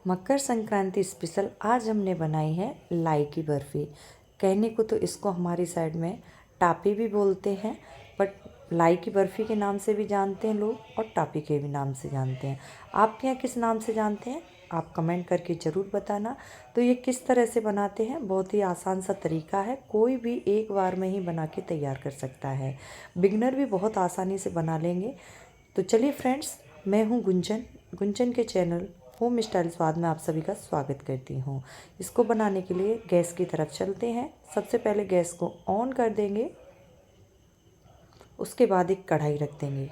Makar Sankranti special आज हमने बनाई है लाई की बर्फ़ी। कहने को तो इसको हमारी साइड में टापी भी बोलते हैं, बट लाई की बर्फ़ी के नाम से भी जानते हैं लोग और टापी के भी नाम से जानते हैं। आपके यहाँ किस नाम से जानते हैं आप कमेंट करके ज़रूर बताना। तो ये किस तरह से बनाते हैं, बहुत ही आसान सा तरीका है, कोई भी एक बार में ही बना के तैयार कर सकता है। बिगनर भी बहुत आसानी से बना लेंगे। तो चलिए फ्रेंड्स, मैं हूँ गुंजन के चैनल होम स्टाइल स्वाद में आप सभी का स्वागत करती हूँ। इसको बनाने के लिए गैस की तरफ चलते हैं। सबसे पहले गैस को ऑन कर देंगे, उसके बाद एक कढ़ाई रख देंगे।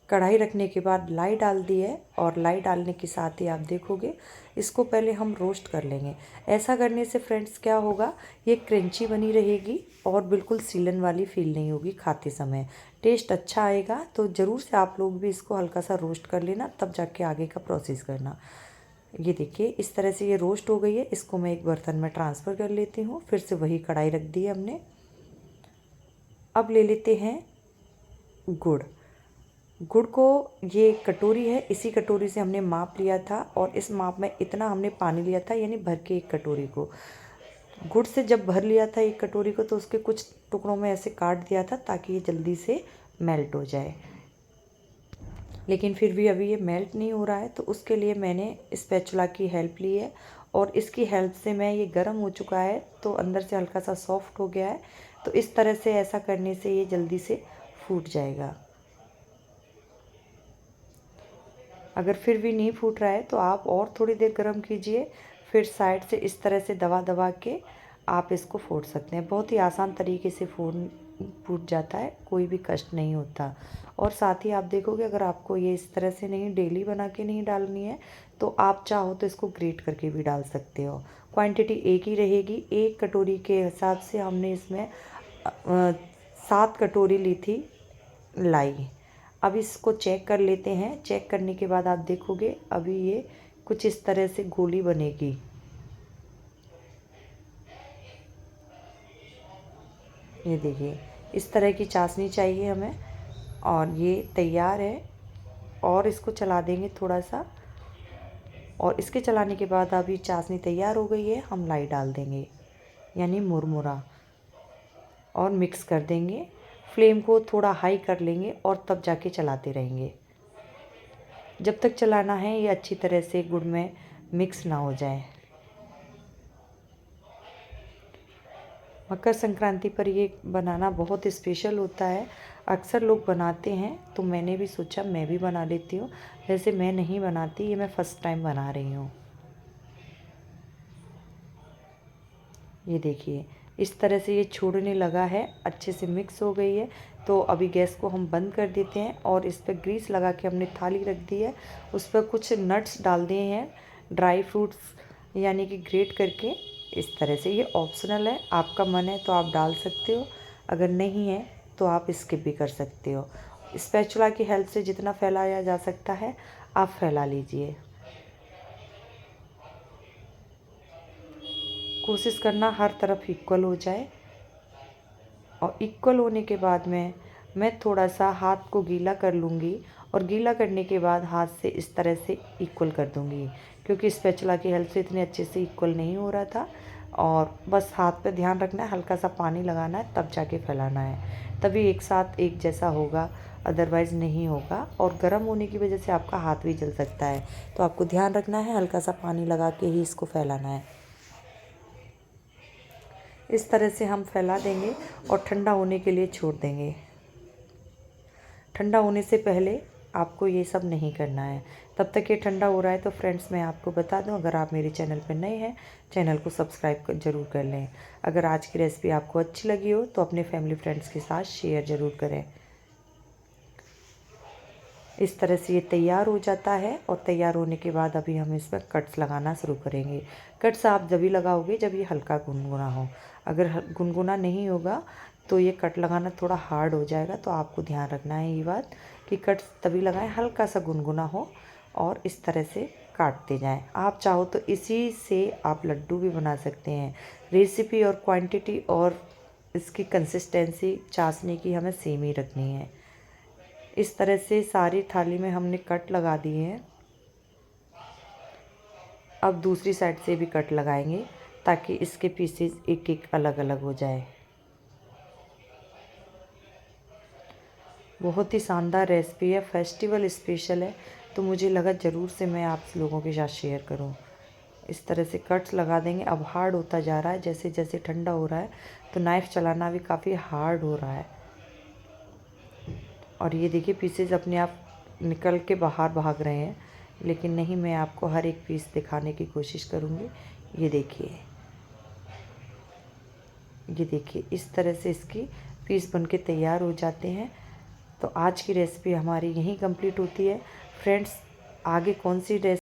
कढ़ाई रखने के बाद लाई डाल दी है और लाई डालने के साथ ही आप देखोगे इसको पहले हम रोस्ट कर लेंगे। ऐसा करने से फ्रेंड्स क्या होगा, ये क्रंची बनी रहेगी और बिल्कुल सीलन वाली फील नहीं होगी, खाते समय टेस्ट अच्छा आएगा। तो ज़रूर से आप लोग भी इसको हल्का सा रोस्ट कर लेना, तब जाके आगे का प्रोसेस करना। ये देखिए इस तरह से ये रोस्ट हो गई है। इसको मैं एक बर्तन में ट्रांसफ़र कर लेती हूँ। फिर से वही कढ़ाई रख दी है हमने। अब ले लेते हैं गुड़। गुड़ को ये कटोरी है, इसी कटोरी से हमने माप लिया था और इस माप में इतना हमने पानी लिया था, यानी भर के एक कटोरी को। गुड़ से जब भर लिया था एक कटोरी को, तो उसके कुछ टुकड़ों में ऐसे काट दिया था ताकि ये जल्दी से मेल्ट हो जाए। लेकिन फिर भी अभी ये मेल्ट नहीं हो रहा है, तो उसके लिए मैंने स्पैचुला की हेल्प ली है और इसकी हेल्प से मैं ये गर्म हो चुका है, तो अंदर से हल्का सा सॉफ्ट हो गया है। तो इस तरह से ऐसा करने से ये जल्दी से फूट जाएगा। अगर फिर भी नहीं फूट रहा है तो आप और थोड़ी देर गर्म कीजिए, फिर साइड से इस तरह से दबा दबा के आप इसको फोड़ सकते हैं। बहुत ही आसान तरीके से फूट जाता है, कोई भी कष्ट नहीं होता। और साथ ही आप देखोगे, अगर आपको ये इस तरह से नहीं डेली बना के नहीं डालनी है, तो आप चाहो तो इसको ग्रेट करके भी डाल सकते हो। क्वांटिटी एक ही रहेगी। एक कटोरी के हिसाब से हमने इसमें 7 कटोरी ली थी लाई। अब इसको चेक कर लेते हैं। चेक करने के बाद आप देखोगे अभी ये कुछ इस तरह से गोली बनेगी। ये देखिए इस तरह की चाशनी चाहिए हमें और ये तैयार है। और इसको चला देंगे थोड़ा सा, और इसके चलाने के बाद अभी चाशनी तैयार हो गई है। हम लाई डाल देंगे, यानी मुरमुरा, और मिक्स कर देंगे। फ्लेम को थोड़ा हाई कर लेंगे और तब जाके चलाते रहेंगे। जब तक चलाना है ये अच्छी तरह से गुड़ में मिक्स ना हो जाए। मकर संक्रांति पर ये बनाना बहुत स्पेशल होता है। अक्सर लोग बनाते हैं, तो मैंने भी सोचा मैं भी बना लेती हूँ। वैसे मैं नहीं बनाती, ये मैं फ़र्स्ट टाइम बना रही हूँ। ये देखिए इस तरह से ये छोड़ने लगा है, अच्छे से मिक्स हो गई है। तो अभी गैस को हम बंद कर देते हैं और इस पर ग्रीस लगा के हमने थाली रख दी है। उस पर कुछ नट्स डाल दिए हैं, ड्राई फ्रूट्स, यानी कि ग्रेट करके। इस तरह से ये ऑप्शनल है, आपका मन है तो आप डाल सकते हो, अगर नहीं है तो आप स्किप भी कर सकते हो। स्पैचुला की हेल्प से जितना फैलाया जा सकता है आप फैला लीजिए। कोशिश करना हर तरफ इक्वल हो जाए। और इक्वल होने के बाद में मैं थोड़ा सा हाथ को गीला कर लूँगी और गीला करने के बाद हाथ से इस तरह से इक्वल कर दूँगी, क्योंकि स्पैचुला की हेल्प से इतने अच्छे से इक्वल नहीं हो रहा था। और बस हाथ पे ध्यान रखना है, हल्का सा पानी लगाना है, तब जाके फैलाना है, तभी एक साथ एक जैसा होगा, अदरवाइज़ नहीं होगा। और गर्म होने की वजह से आपका हाथ भी जल सकता है, तो आपको ध्यान रखना है, हल्का सा पानी लगा के ही इसको फैलाना है। इस तरह से हम फैला देंगे और ठंडा होने के लिए छोड़ देंगे। ठंडा होने से पहले आपको ये सब नहीं करना है। तब तक ये ठंडा हो रहा है तो फ्रेंड्स मैं आपको बता दूं, अगर आप मेरे चैनल पर नए हैं, चैनल को सब्सक्राइब ज़रूर कर लें। अगर आज की रेसिपी आपको अच्छी लगी हो तो अपने फैमिली फ्रेंड्स के साथ शेयर ज़रूर करें। इस तरह से ये तैयार हो जाता है और तैयार होने के बाद अभी हम इसमें कट्स लगाना शुरू करेंगे। कट्स आप जब भी लगाओगे जब ये हल्का गुनगुना हो। अगर गुनगुना नहीं होगा तो ये कट लगाना थोड़ा हार्ड हो जाएगा, तो आपको ध्यान रखना है ये बात कि कट्स तभी लगाएं हल्का सा गुनगुना हो और इस तरह से काटते जाएं। आप चाहो तो इसी से आप लड्डू भी बना सकते हैं। रेसिपी और क्वांटिटी और इसकी कंसिस्टेंसी चाशनी की हमें सेम ही रखनी है। इस तरह से सारी थाली में हमने कट लगा दिए हैं। अब दूसरी साइड से भी कट लगाएंगे ताकि इसके पीसेस एक एक अलग अलग हो जाए। बहुत ही शानदार रेसिपी है, फेस्टिवल स्पेशल है, तो मुझे लगा ज़रूर से मैं आप लोगों के साथ शेयर करूं। इस तरह से कट्स लगा देंगे। अब हार्ड होता जा रहा है, जैसे जैसे ठंडा हो रहा है तो नाइफ़ चलाना भी काफ़ी हार्ड हो रहा है। और ये देखिए पीसेस अपने आप निकल के बाहर भाग रहे हैं, लेकिन नहीं, मैं आपको हर एक पीस दिखाने की कोशिश करूँगी। ये देखिए, ये देखिए इस तरह से इसकी पीस बनके तैयार हो जाते हैं। तो आज की रेसिपी हमारी यहीं कंप्लीट होती है। फ्रेंड्स, आगे कौन सी रेसिपी